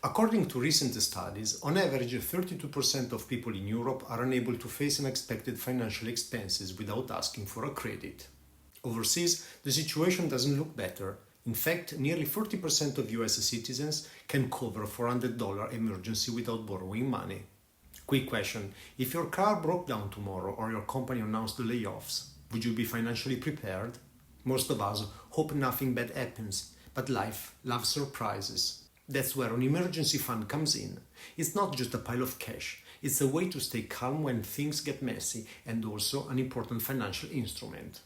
According to recent studies, on average 32% of people in Europe are unable to face unexpected financial expenses without asking for a credit. Overseas, the situation doesn't look better. In fact, nearly 40% of US citizens can cover a $400 emergency without borrowing money. Quick question: if your car broke down tomorrow or your company announced the layoffs, would you be financially prepared? Most of us hope nothing bad happens, but life loves surprises. That's where an emergency fund comes in. It's not just a pile of cash, it's a way to stay calm when things get messy and also an important financial instrument.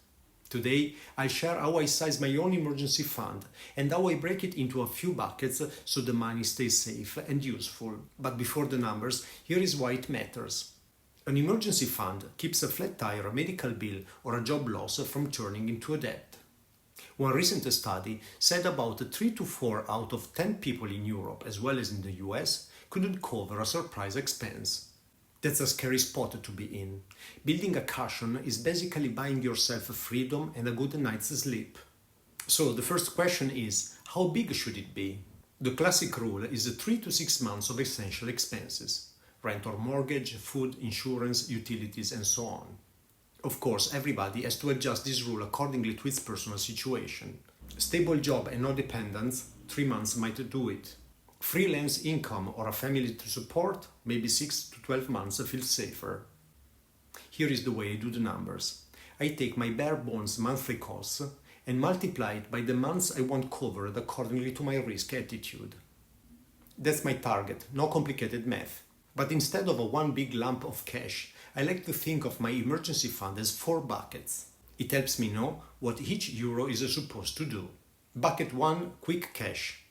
Today, I'll share how I size my own emergency fund and how I break it into a few buckets so the money stays safe and useful. But before the numbers, here is why it matters. An emergency fund keeps a flat tire, a medical bill, or a job loss from turning into a debt. One recent study said about 3 to 4 out of 10 people in Europe, as well as in the US, couldn't cover a surprise expense. That's a scary spot to be in. Building a cushion is basically buying yourself freedom and a good night's sleep. So the first question is, how big should it be? The classic rule is 3 to 6 months of essential expenses: rent or mortgage, food, insurance, utilities, and so on. Of course, everybody has to adjust this rule accordingly to its personal situation. Stable job and no dependents, 3 months might do it. Freelance income or a family to support, maybe 6 to 12 months feels safer. Here is the way I do the numbers. I take my bare bones monthly costs and multiply it by the months I want covered accordingly to my risk attitude. That's my target, no complicated math. But instead of a one big lump of cash, I like to think of my emergency fund as 4 buckets. It helps me know what each euro is supposed to do. Bucket 1, quick cash.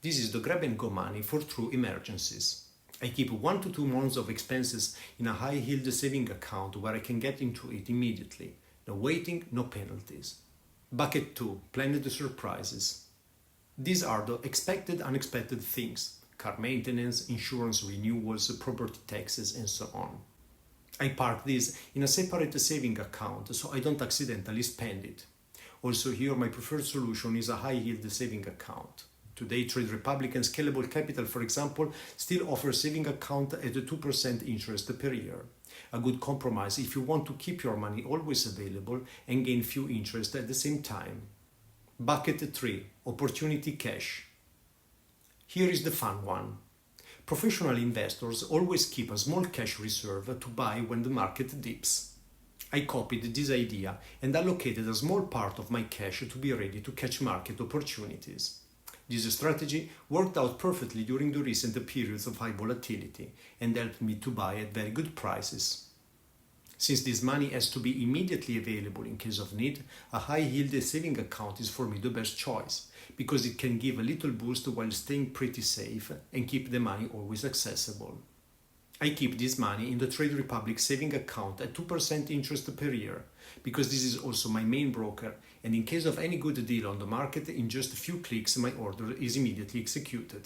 This is the grab-and-go money for true emergencies. I keep 1 to 2 months of expenses in a high-yield saving account where I can get into it immediately. No waiting, no penalties. Bucket 2, planned surprises. These are the expected unexpected things: car maintenance, insurance renewals, property taxes, and so on. I park this in a separate saving account so I don't accidentally spend it. Also here, my preferred solution is a high-yield saving account. Today, Trade Republic and Scalable Capital, for example, still offer saving account at 2% interest per year. A good compromise if you want to keep your money always available and gain few interest at the same time. Bucket 3, opportunity cash. Here is the fun one. Professional investors always keep a small cash reserve to buy when the market dips. I copied this idea and allocated a small part of my cash to be ready to catch market opportunities. This strategy worked out perfectly during the recent periods of high volatility and helped me to buy at very good prices. Since this money has to be immediately available in case of need, a high-yield saving account is for me the best choice, because it can give a little boost while staying pretty safe and keep the money always accessible. I keep this money in the Trade Republic saving account at 2% interest per year, because this is also my main broker, and in case of any good deal on the market, in just a few clicks my order is immediately executed.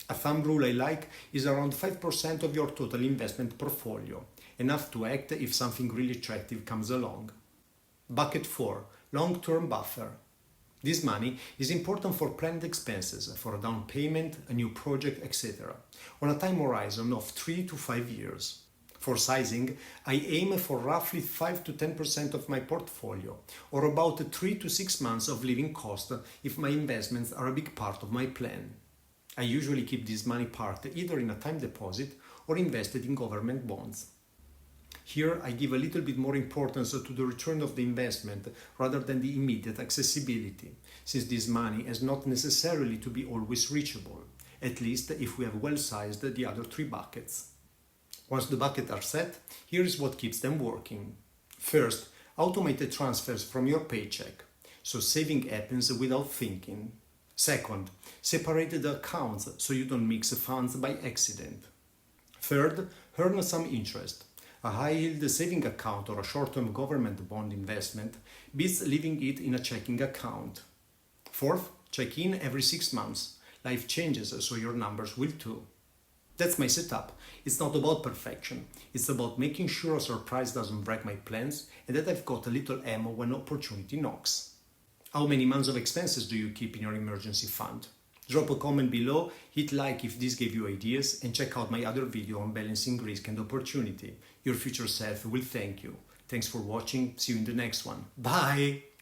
A thumb rule I like is around 5% of your total investment portfolio, enough to act if something really attractive comes along. Bucket 4, long-term buffer. This money is important for planned expenses, for a down payment, a new project, etc., on a time horizon of 3 to 5 years. For sizing, I aim for roughly 5 to 10% of my portfolio, or about 3 to 6 months of living cost if my investments are a big part of my plan. I usually keep this money parked either in a time deposit or invested in government bonds. Here I give a little bit more importance to the return of the investment rather than the immediate accessibility, since this money has not necessarily to be always reachable, at least if we have well sized the other 3 buckets. Once the buckets are set, here is what keeps them working. First, automated transfers from your paycheck, so saving happens without thinking. Second, separate the accounts so you don't mix funds by accident. Third, earn some interest. A high-yield saving account or a short-term government bond investment beats leaving it in a checking account. Fourth, check in every 6 months. Life changes, so your numbers will too. That's my setup. It's not about perfection. It's about making sure a surprise doesn't break my plans and that I've got a little ammo when opportunity knocks. How many months of expenses do you keep in your emergency fund? Drop a comment below, hit like if this gave you ideas, and check out my other video on balancing risk and opportunity. Your future self will thank you. Thanks for watching, see you in the next one. Bye!